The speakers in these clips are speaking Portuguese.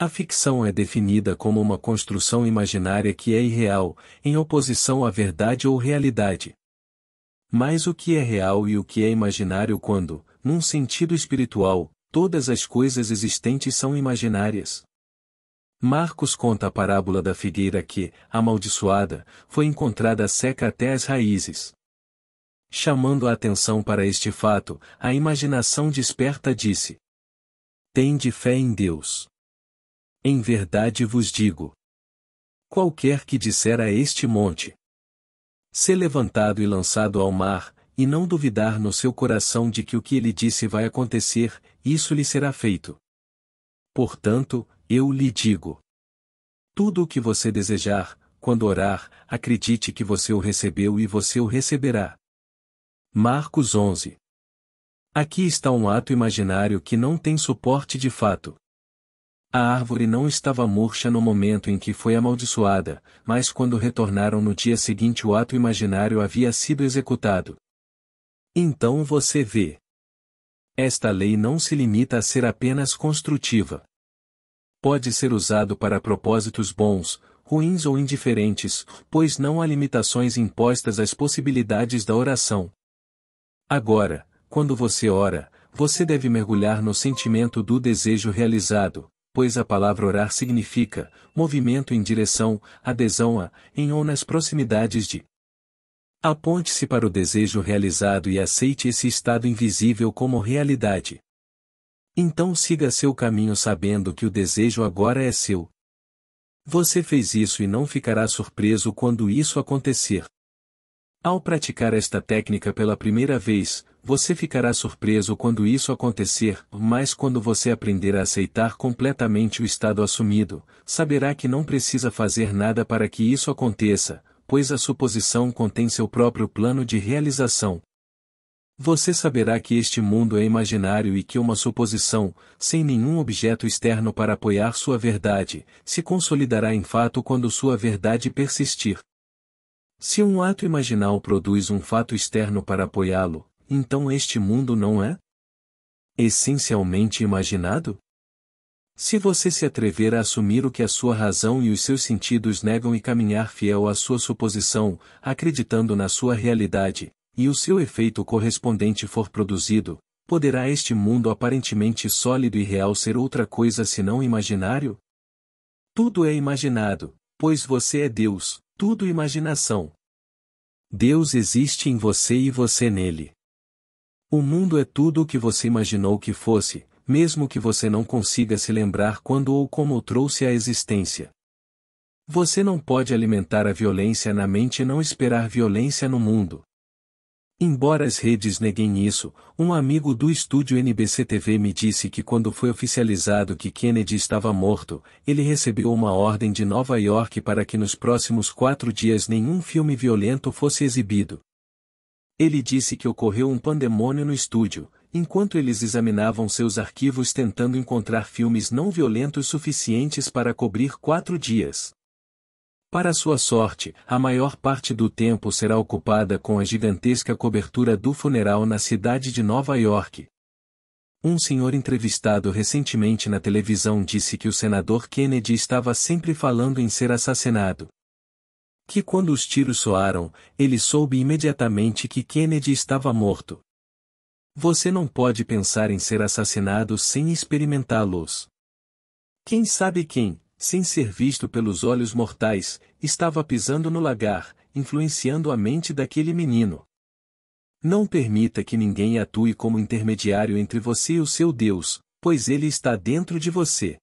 A ficção é definida como uma construção imaginária que é irreal, em oposição à verdade ou realidade. Mas o que é real e o que é imaginário quando, num sentido espiritual, todas as coisas existentes são imaginárias? Marcos conta a parábola da figueira que, amaldiçoada, foi encontrada seca até as raízes. Chamando a atenção para este fato, a imaginação desperta disse: Tende fé em Deus. Em verdade vos digo: qualquer que disser a este monte, ser levantado e lançado ao mar, e não duvidar no seu coração de que o que ele disse vai acontecer, isso lhe será feito. Portanto, eu lhe digo: tudo o que você desejar, quando orar, acredite que você o recebeu e você o receberá. Marcos 11. Aqui está um ato imaginário que não tem suporte de fato. A árvore não estava murcha no momento em que foi amaldiçoada, mas quando retornaram no dia seguinte o ato imaginário havia sido executado. Então você vê. Esta lei não se limita a ser apenas construtiva. Pode ser usado para propósitos bons, ruins ou indiferentes, pois não há limitações impostas às possibilidades da oração. Agora, quando você ora, você deve mergulhar no sentimento do desejo realizado, pois a palavra orar significa movimento em direção, adesão a, em ou nas proximidades de. Aponte-se para o desejo realizado e aceite esse estado invisível como realidade. Então siga seu caminho sabendo que o desejo agora é seu. Você fez isso e não ficará surpreso quando isso acontecer. Ao praticar esta técnica pela primeira vez, você ficará surpreso quando isso acontecer, mas quando você aprender a aceitar completamente o estado assumido, saberá que não precisa fazer nada para que isso aconteça, pois a suposição contém seu próprio plano de realização. Você saberá que este mundo é imaginário e que uma suposição, sem nenhum objeto externo para apoiar sua verdade, se consolidará em fato quando sua verdade persistir. Se um ato imaginal produz um fato externo para apoiá-lo, então este mundo não é essencialmente imaginado? Se você se atrever a assumir o que a sua razão e os seus sentidos negam e caminhar fiel à sua suposição, acreditando na sua realidade, e o seu efeito correspondente for produzido, poderá este mundo aparentemente sólido e real ser outra coisa senão imaginário? Tudo é imaginado, pois você é Deus, tudo imaginação. Deus existe em você e você nele. O mundo é tudo o que você imaginou que fosse, mesmo que você não consiga se lembrar quando ou como o trouxe à existência. Você não pode alimentar a violência na mente e não esperar violência no mundo. Embora as redes neguem isso, um amigo do estúdio NBC-TV me disse que quando foi oficializado que Kennedy estava morto, ele recebeu uma ordem de Nova York para que nos próximos 4 dias nenhum filme violento fosse exibido. Ele disse que ocorreu um pandemônio no estúdio, enquanto eles examinavam seus arquivos tentando encontrar filmes não violentos suficientes para cobrir 4 dias. Para sua sorte, a maior parte do tempo será ocupada com a gigantesca cobertura do funeral na cidade de Nova York. Um senhor entrevistado recentemente na televisão disse que o senador Kennedy estava sempre falando em ser assassinado. Que quando os tiros soaram, ele soube imediatamente que Kennedy estava morto. Você não pode pensar em ser assassinado sem experimentá-los. Quem sabe quem, sem ser visto pelos olhos mortais, estava pisando no lagar, influenciando a mente daquele menino. Não permita que ninguém atue como intermediário entre você e o seu Deus, pois ele está dentro de você.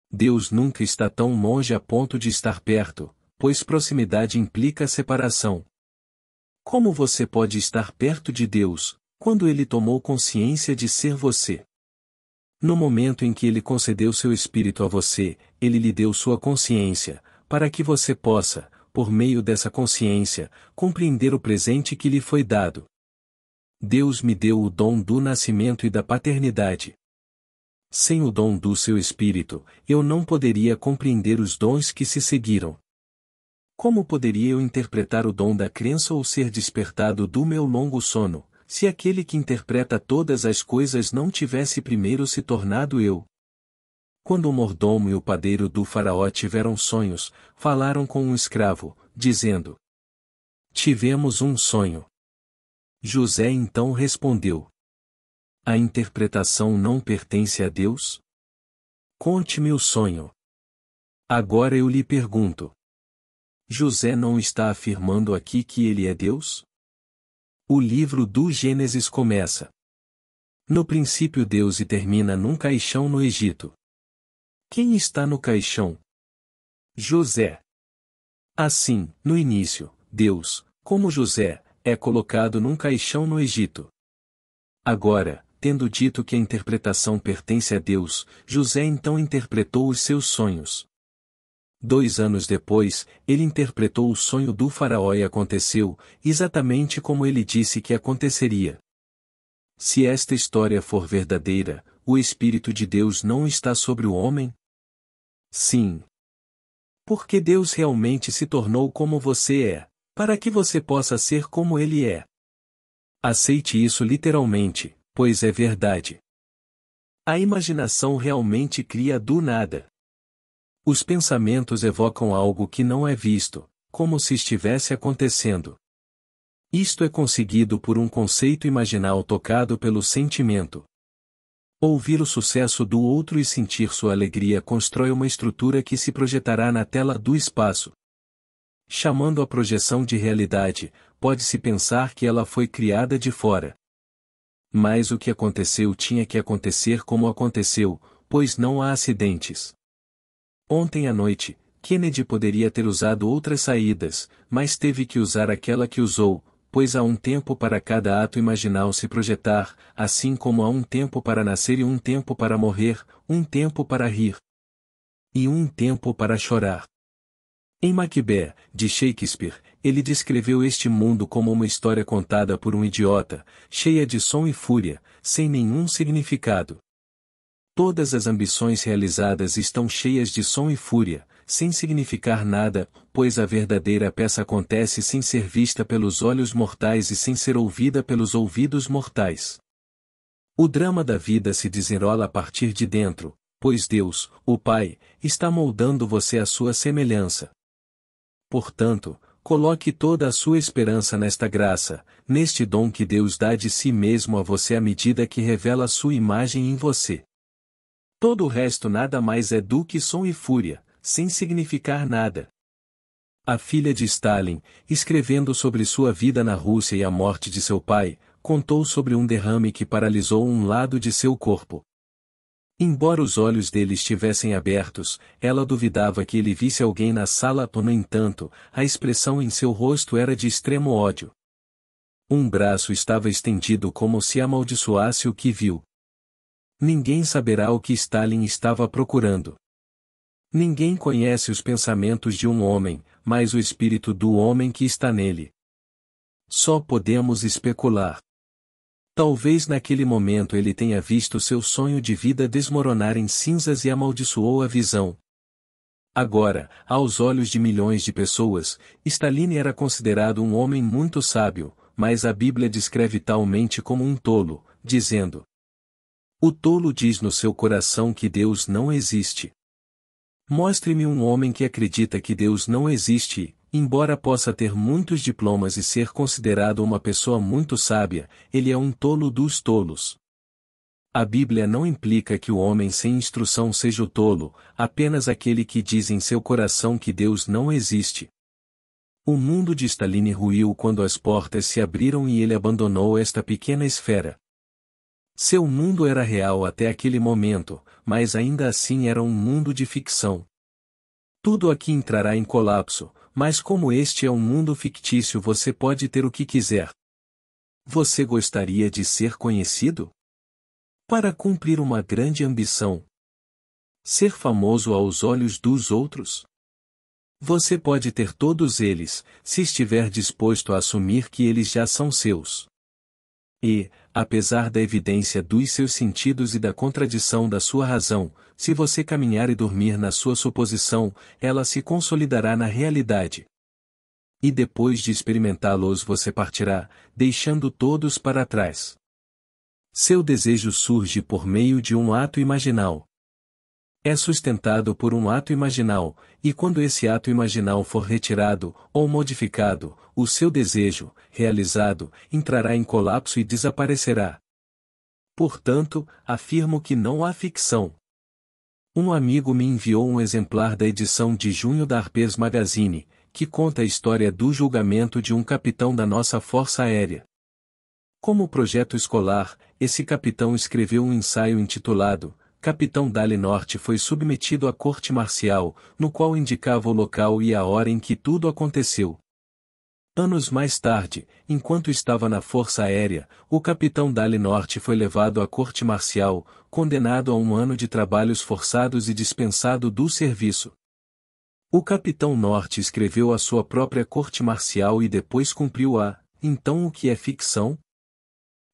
Deus nunca está tão longe a ponto de estar perto, pois proximidade implica separação. Como você pode estar perto de Deus, quando ele tomou consciência de ser você? No momento em que ele concedeu seu espírito a você, ele lhe deu sua consciência, para que você possa, por meio dessa consciência, compreender o presente que lhe foi dado. Deus me deu o dom do nascimento e da paternidade. Sem o dom do seu espírito, eu não poderia compreender os dons que se seguiram. Como poderia eu interpretar o dom da crença ou ser despertado do meu longo sono, se aquele que interpreta todas as coisas não tivesse primeiro se tornado eu? Quando o mordomo e o padeiro do faraó tiveram sonhos, falaram com um escravo, dizendo: Tivemos um sonho. José então respondeu: A interpretação não pertence a Deus? Conte-me o sonho. Agora eu lhe pergunto. José não está afirmando aqui que ele é Deus? O livro do Gênesis começa: No princípio Deus e termina num caixão no Egito. Quem está no caixão? José. Assim, no início, Deus, como José, é colocado num caixão no Egito. Agora, tendo dito que a interpretação pertence a Deus, José então interpretou os seus sonhos. 2 anos depois, ele interpretou o sonho do faraó e aconteceu, exatamente como ele disse que aconteceria. Se esta história for verdadeira, o Espírito de Deus não está sobre o homem? Sim. Porque Deus realmente se tornou como você é, para que você possa ser como Ele é. Aceite isso literalmente, pois é verdade. A imaginação realmente cria do nada. Os pensamentos evocam algo que não é visto, como se estivesse acontecendo. Isto é conseguido por um conceito imaginal tocado pelo sentimento. Ouvir o sucesso do outro e sentir sua alegria constrói uma estrutura que se projetará na tela do espaço. Chamando a projeção de realidade, pode-se pensar que ela foi criada de fora. Mas o que aconteceu tinha que acontecer como aconteceu, pois não há acidentes. Ontem à noite, Kennedy poderia ter usado outras saídas, mas teve que usar aquela que usou, pois há um tempo para cada ato imaginal se projetar, assim como há um tempo para nascer e um tempo para morrer, um tempo para rir e um tempo para chorar. Em Macbeth, de Shakespeare, ele descreveu este mundo como uma história contada por um idiota, cheia de som e fúria, sem nenhum significado. Todas as ambições realizadas estão cheias de som e fúria, sem significar nada, pois a verdadeira peça acontece sem ser vista pelos olhos mortais e sem ser ouvida pelos ouvidos mortais. O drama da vida se desenrola a partir de dentro, pois Deus, o Pai, está moldando você à sua semelhança. Portanto, coloque toda a sua esperança nesta graça, neste dom que Deus dá de si mesmo a você à medida que revela a sua imagem em você. Todo o resto nada mais é do que som e fúria, sem significar nada. A filha de Stalin, escrevendo sobre sua vida na Rússia e a morte de seu pai, contou sobre um derrame que paralisou um lado de seu corpo. Embora os olhos dele estivessem abertos, ela duvidava que ele visse alguém na sala. No entanto, a expressão em seu rosto era de extremo ódio. Um braço estava estendido como se amaldiçoasse o que viu. Ninguém saberá o que Stalin estava procurando. Ninguém conhece os pensamentos de um homem, mas o espírito do homem que está nele. Só podemos especular. Talvez naquele momento ele tenha visto seu sonho de vida desmoronar em cinzas e amaldiçoou a visão. Agora, aos olhos de milhões de pessoas, Stalin era considerado um homem muito sábio, mas a Bíblia descreve talmente como um tolo, dizendo: O tolo diz no seu coração que Deus não existe. Mostre-me um homem que acredita que Deus não existe, embora possa ter muitos diplomas e ser considerado uma pessoa muito sábia, ele é um tolo dos tolos. A Bíblia não implica que o homem sem instrução seja o tolo, apenas aquele que diz em seu coração que Deus não existe. O mundo de Stalin ruiu quando as portas se abriram e ele abandonou esta pequena esfera. Seu mundo era real até aquele momento, mas ainda assim era um mundo de ficção. Tudo aqui entrará em colapso, mas como este é um mundo fictício você pode ter o que quiser. Você gostaria de ser conhecido? Para cumprir uma grande ambição. Ser famoso aos olhos dos outros? Você pode ter todos eles, se estiver disposto a assumir que eles já são seus. E, apesar da evidência dos seus sentidos e da contradição da sua razão, se você caminhar e dormir na sua suposição, ela se consolidará na realidade. E depois de experimentá-los você partirá, deixando todos para trás. Seu desejo surge por meio de um ato imaginal. É sustentado por um ato imaginal, e quando esse ato imaginal for retirado, ou modificado, o seu desejo, realizado, entrará em colapso e desaparecerá. Portanto, afirmo que não há ficção. Um amigo me enviou um exemplar da edição de junho da Harper's Magazine, que conta a história do julgamento de um capitão da nossa Força Aérea. Como projeto escolar, esse capitão escreveu um ensaio intitulado Capitão Dali Norte foi submetido à corte marcial, no qual indicava o local e a hora em que tudo aconteceu. Anos mais tarde, enquanto estava na Força Aérea, o capitão Dali Norte foi levado à corte marcial, condenado a 1 ano de trabalhos forçados e dispensado do serviço. O capitão Norte escreveu a sua própria corte marcial e depois cumpriu-a. Então o que é ficção?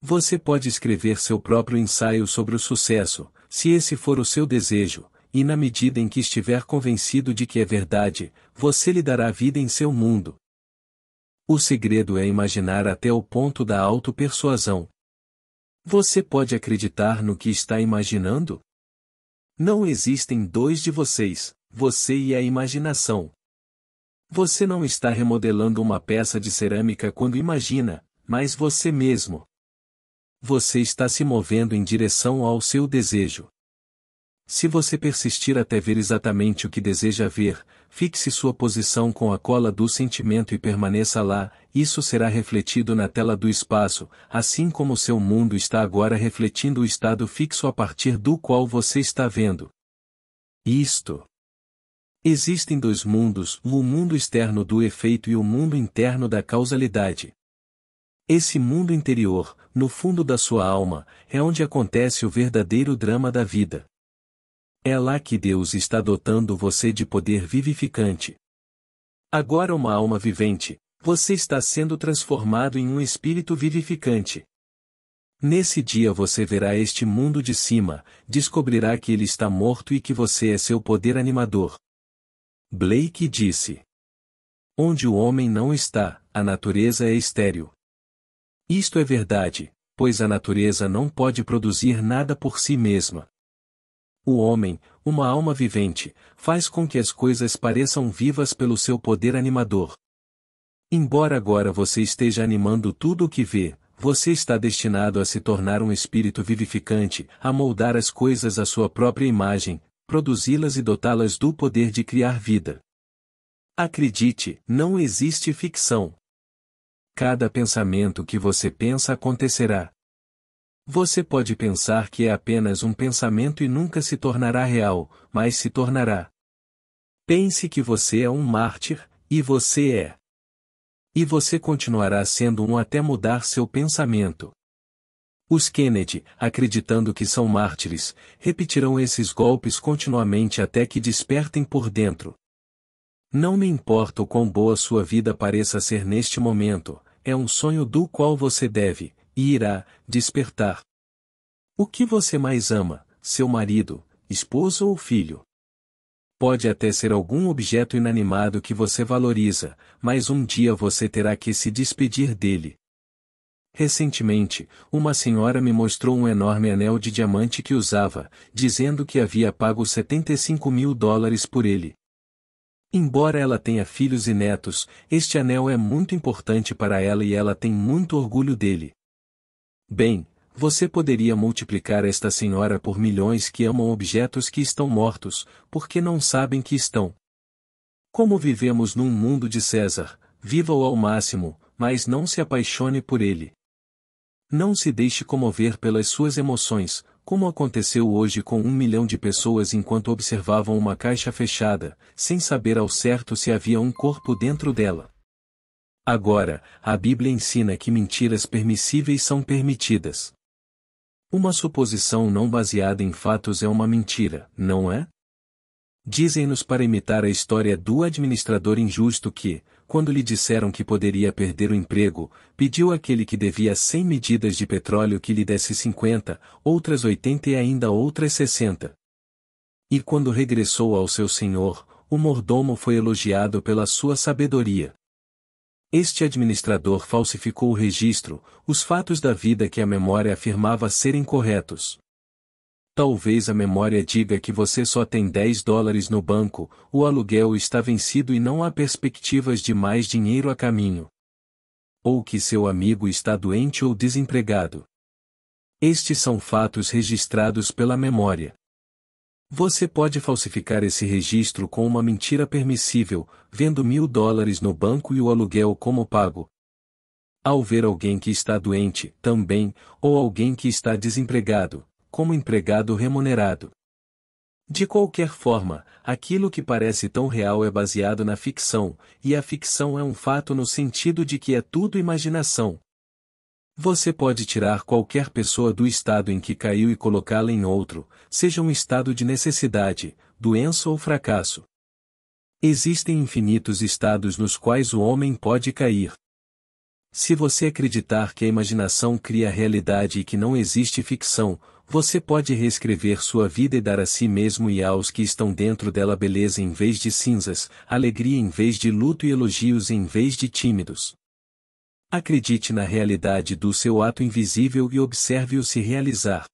Você pode escrever seu próprio ensaio sobre o sucesso, se esse for o seu desejo, e na medida em que estiver convencido de que é verdade, você lhe dará vida em seu mundo. O segredo é imaginar até o ponto da autopersuasão. Você pode acreditar no que está imaginando? Não existem dois de vocês, você e a imaginação. Você não está remodelando uma peça de cerâmica quando imagina, mas você mesmo. Você está se movendo em direção ao seu desejo. Se você persistir até ver exatamente o que deseja ver, fixe sua posição com a cola do sentimento e permaneça lá, isso será refletido na tela do espaço, assim como seu mundo está agora refletindo o estado fixo a partir do qual você está vendo. Isto. Existem dois mundos, o mundo externo do efeito e o mundo interno da causalidade. Esse mundo interior, no fundo da sua alma, é onde acontece o verdadeiro drama da vida. É lá que Deus está dotando você de poder vivificante. Agora uma alma vivente, você está sendo transformado em um espírito vivificante. Nesse dia você verá este mundo de cima, descobrirá que ele está morto e que você é seu poder animador. Blake disse: onde o homem não está, a natureza é estéril. Isto é verdade, pois a natureza não pode produzir nada por si mesma. O homem, uma alma vivente, faz com que as coisas pareçam vivas pelo seu poder animador. Embora agora você esteja animando tudo o que vê, você está destinado a se tornar um espírito vivificante, a moldar as coisas à sua própria imagem, produzi-las e dotá-las do poder de criar vida. Acredite, não existe ficção. Cada pensamento que você pensa acontecerá. Você pode pensar que é apenas um pensamento e nunca se tornará real, mas se tornará. Pense que você é um mártir, e você é. E você continuará sendo um até mudar seu pensamento. Os Kennedy, acreditando que são mártires, repetirão esses golpes continuamente até que despertem por dentro. Não me importa o quão boa sua vida pareça ser neste momento, é um sonho do qual você deve, e irá, despertar. O que você mais ama, seu marido, esposo ou filho? Pode até ser algum objeto inanimado que você valoriza, mas um dia você terá que se despedir dele. Recentemente, uma senhora me mostrou um enorme anel de diamante que usava, dizendo que havia pago $75.000 por ele. Embora ela tenha filhos e netos, este anel é muito importante para ela e ela tem muito orgulho dele. Bem, você poderia multiplicar esta senhora por milhões que amam objetos que estão mortos, porque não sabem que estão. Como vivemos num mundo de César, viva-o ao máximo, mas não se apaixone por ele. Não se deixe comover pelas suas emoções, como aconteceu hoje com 1 milhão de pessoas enquanto observavam uma caixa fechada, sem saber ao certo se havia um corpo dentro dela. Agora, a Bíblia ensina que mentiras permissíveis são permitidas. Uma suposição não baseada em fatos é uma mentira, não é? Dizem-nos para imitar a história do administrador injusto que, quando lhe disseram que poderia perder o emprego, pediu àquele que devia 100 medidas de petróleo que lhe desse 50, outras 80 e ainda outras 60. E quando regressou ao seu senhor, o mordomo foi elogiado pela sua sabedoria. Este administrador falsificou o registro, os fatos da vida que a memória afirmava serem corretos. Talvez a memória diga que você só tem $10 no banco, o aluguel está vencido e não há perspectivas de mais dinheiro a caminho. Ou que seu amigo está doente ou desempregado. Estes são fatos registrados pela memória. Você pode falsificar esse registro com uma mentira permissível, vendo $1.000 no banco e o aluguel como pago. Ao ver alguém que está doente, também, ou alguém que está desempregado, como empregado remunerado. De qualquer forma, aquilo que parece tão real é baseado na ficção, e a ficção é um fato no sentido de que é tudo imaginação. Você pode tirar qualquer pessoa do estado em que caiu e colocá-la em outro, seja um estado de necessidade, doença ou fracasso. Existem infinitos estados nos quais o homem pode cair. Se você acreditar que a imaginação cria a realidade e que não existe ficção, você pode reescrever sua vida e dar a si mesmo e aos que estão dentro dela beleza em vez de cinzas, alegria em vez de luto e elogios em vez de tímidos. Acredite na realidade do seu ato invisível e observe-o se realizar.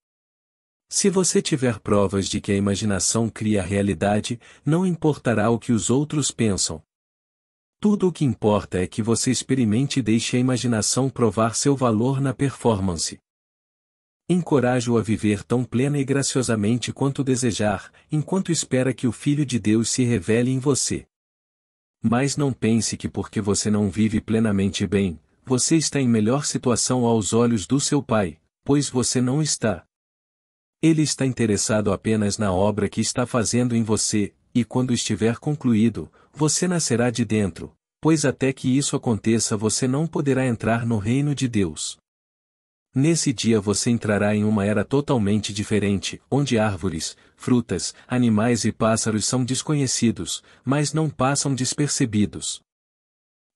Se você tiver provas de que a imaginação cria a realidade, não importará o que os outros pensam. Tudo o que importa é que você experimente e deixe a imaginação provar seu valor na performance. Encorajo-o a viver tão plena e graciosamente quanto desejar, enquanto espera que o Filho de Deus se revele em você. Mas não pense que porque você não vive plenamente bem, você está em melhor situação aos olhos do seu Pai, pois você não está. Ele está interessado apenas na obra que está fazendo em você, e quando estiver concluído, você nascerá de dentro, pois até que isso aconteça você não poderá entrar no reino de Deus. Nesse dia você entrará em uma era totalmente diferente, onde árvores, frutas, animais e pássaros são desconhecidos, mas não passam despercebidos.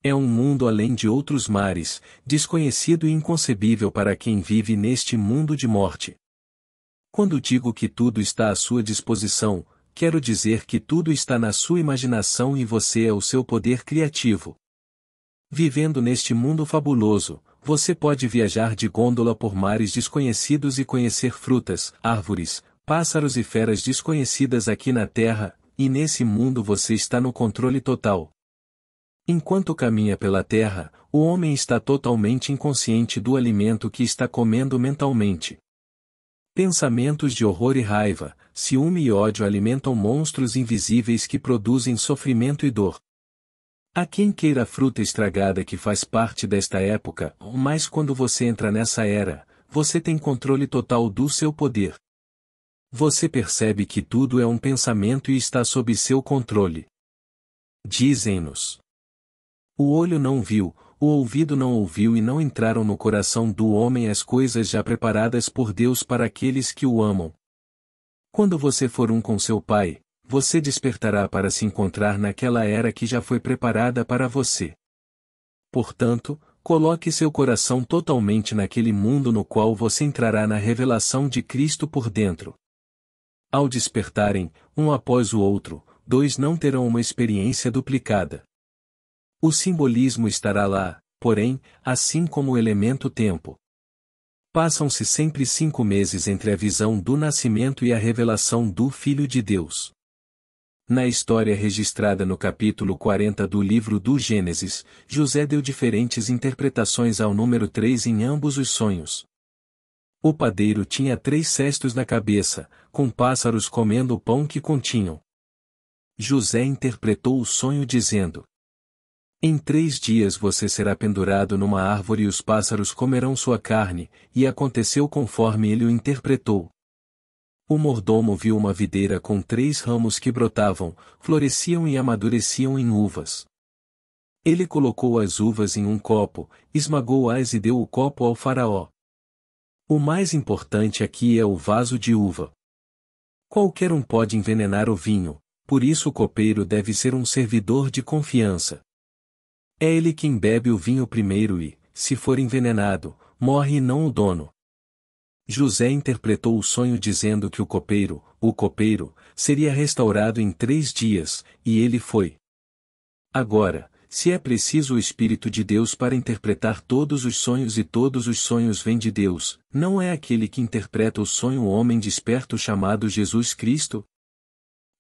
É um mundo além de outros mares, desconhecido e inconcebível para quem vive neste mundo de morte. Quando digo que tudo está à sua disposição, quero dizer que tudo está na sua imaginação e você é o seu poder criativo. Vivendo neste mundo fabuloso, você pode viajar de gôndola por mares desconhecidos e conhecer frutas, árvores, pássaros e feras desconhecidas aqui na Terra, e nesse mundo você está no controle total. Enquanto caminha pela terra, o homem está totalmente inconsciente do alimento que está comendo mentalmente. Pensamentos de horror e raiva, ciúme e ódio alimentam monstros invisíveis que produzem sofrimento e dor. Há quem queira a fruta estragada que faz parte desta época, mas quando você entra nessa era, você tem controle total do seu poder. Você percebe que tudo é um pensamento e está sob seu controle. Dizem-nos. O olho não viu, o ouvido não ouviu e não entraram no coração do homem as coisas já preparadas por Deus para aqueles que o amam. Quando você for um com seu Pai, você despertará para se encontrar naquela era que já foi preparada para você. Portanto, coloque seu coração totalmente naquele mundo no qual você entrará na revelação de Cristo por dentro. Ao despertarem, um após o outro, dois não terão uma experiência duplicada. O simbolismo estará lá, porém, assim como o elemento tempo. Passam-se sempre 5 meses entre a visão do nascimento e a revelação do Filho de Deus. Na história registrada no capítulo 40 do livro do Gênesis, José deu diferentes interpretações ao número 3 em ambos os sonhos. O padeiro tinha 3 cestos na cabeça, com pássaros comendo o pão que continham. José interpretou o sonho dizendo: Em 3 dias você será pendurado numa árvore e os pássaros comerão sua carne, e aconteceu conforme ele o interpretou. O mordomo viu uma videira com 3 ramos que brotavam, floresciam e amadureciam em uvas. Ele colocou as uvas em um copo, esmagou-as e deu o copo ao faraó. O mais importante aqui é o vaso de uva. Qualquer um pode envenenar o vinho, por isso o copeiro deve ser um servidor de confiança. É ele quem bebe o vinho primeiro e, se for envenenado, morre e não o dono. José interpretou o sonho dizendo que o copeiro, seria restaurado em 3 dias, e ele foi. Agora, se é preciso o Espírito de Deus para interpretar todos os sonhos e todos os sonhos vêm de Deus, não é aquele que interpreta o sonho o homem desperto chamado Jesus Cristo?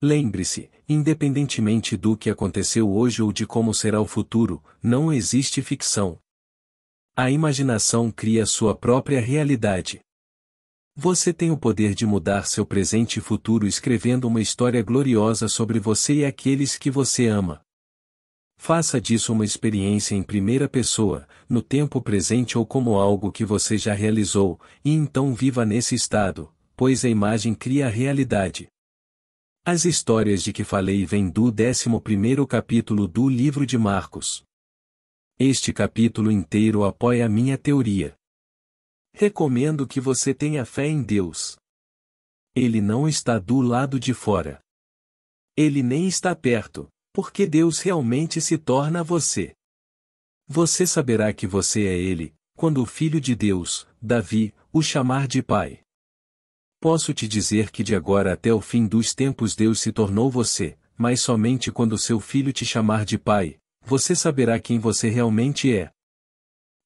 Lembre-se, independentemente do que aconteceu hoje ou de como será o futuro, não existe ficção. A imaginação cria sua própria realidade. Você tem o poder de mudar seu presente e futuro escrevendo uma história gloriosa sobre você e aqueles que você ama. Faça disso uma experiência em primeira pessoa, no tempo presente ou como algo que você já realizou, e então viva nesse estado, pois a imagem cria a realidade. As histórias de que falei vêm do 11º capítulo do livro de Marcos. Este capítulo inteiro apoia a minha teoria. Recomendo que você tenha fé em Deus. Ele não está do lado de fora. Ele nem está perto, porque Deus realmente se torna você. Você saberá que você é Ele, quando o Filho de Deus, Davi, o chamar de Pai. Posso te dizer que de agora até o fim dos tempos Deus se tornou você, mas somente quando seu Filho te chamar de Pai, você saberá quem você realmente é.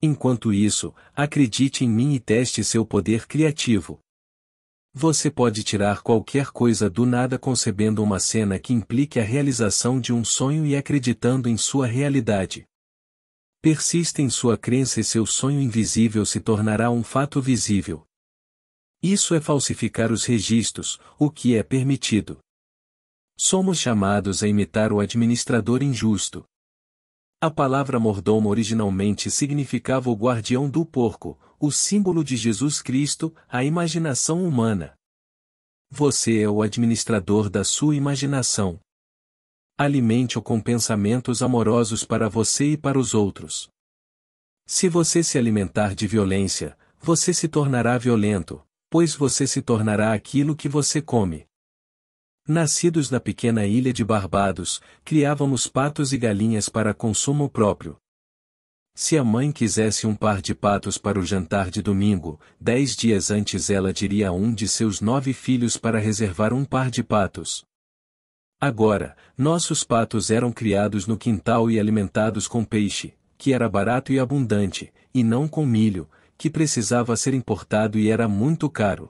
Enquanto isso, acredite em mim e teste seu poder criativo. Você pode tirar qualquer coisa do nada concebendo uma cena que implique a realização de um sonho e acreditando em sua realidade. Persista em sua crença e seu sonho invisível se tornará um fato visível. Isso é falsificar os registros, o que é permitido. Somos chamados a imitar o administrador injusto. A palavra mordomo originalmente significava o guardião do porco, o símbolo de Jesus Cristo, a imaginação humana. Você é o administrador da sua imaginação. Alimente-o com pensamentos amorosos para você e para os outros. Se você se alimentar de violência, você se tornará violento, pois você se tornará aquilo que você come. Nascidos na pequena ilha de Barbados, criávamos patos e galinhas para consumo próprio. Se a mãe quisesse um par de patos para o jantar de domingo, 10 dias antes ela diria a um de seus 9 filhos para reservar um par de patos. Agora, nossos patos eram criados no quintal e alimentados com peixe, que era barato e abundante, e não com milho, que precisava ser importado e era muito caro.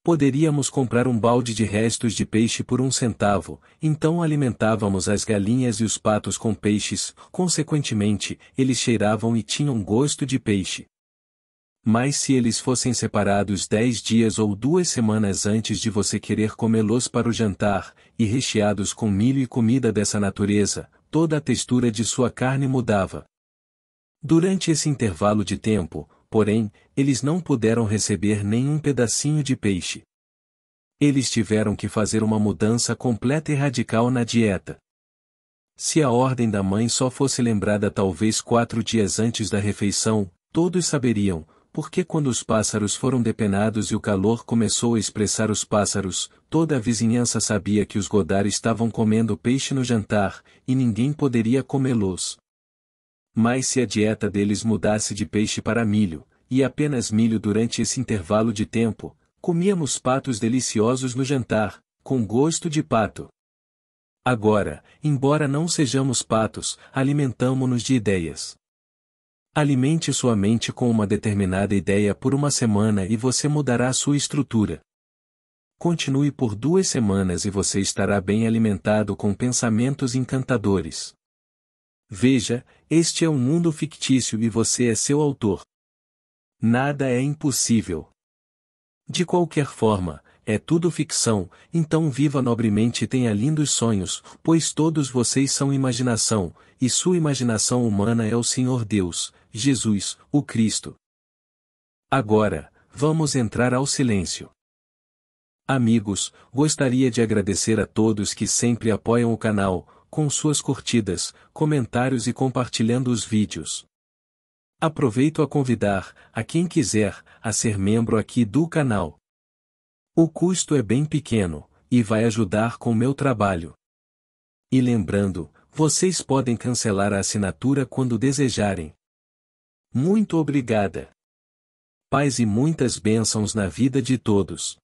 Poderíamos comprar um balde de restos de peixe por 1 centavo, então alimentávamos as galinhas e os patos com peixes, consequentemente, eles cheiravam e tinham gosto de peixe. Mas se eles fossem separados 10 dias ou 2 semanas antes de você querer comê-los para o jantar, e recheados com milho e comida dessa natureza, toda a textura de sua carne mudava. Durante esse intervalo de tempo, porém, eles não puderam receber nenhum pedacinho de peixe. Eles tiveram que fazer uma mudança completa e radical na dieta. Se a ordem da mãe só fosse lembrada talvez 4 dias antes da refeição, todos saberiam, porque quando os pássaros foram depenados e o calor começou a expressar os pássaros, toda a vizinhança sabia que os Godard estavam comendo peixe no jantar, e ninguém poderia comê-los. Mas se a dieta deles mudasse de peixe para milho, e apenas milho durante esse intervalo de tempo, comíamos patos deliciosos no jantar, com gosto de pato. Agora, embora não sejamos patos, alimentamo-nos de ideias. Alimente sua mente com uma determinada ideia por 1 semana e você mudará sua estrutura. Continue por 2 semanas e você estará bem alimentado com pensamentos encantadores. Veja, este é um mundo fictício e você é seu autor. Nada é impossível. De qualquer forma, é tudo ficção, então viva nobremente e tenha lindos sonhos, pois todos vocês são imaginação, e sua imaginação humana é o Senhor Deus, Jesus, o Cristo. Agora, vamos entrar ao silêncio. Amigos, gostaria de agradecer a todos que sempre apoiam o canal, com suas curtidas, comentários e compartilhando os vídeos. Aproveito a convidar, a quem quiser, a ser membro aqui do canal. O custo é bem pequeno, e vai ajudar com meu trabalho. E lembrando, vocês podem cancelar a assinatura quando desejarem. Muito obrigada. Paz e muitas bênçãos na vida de todos.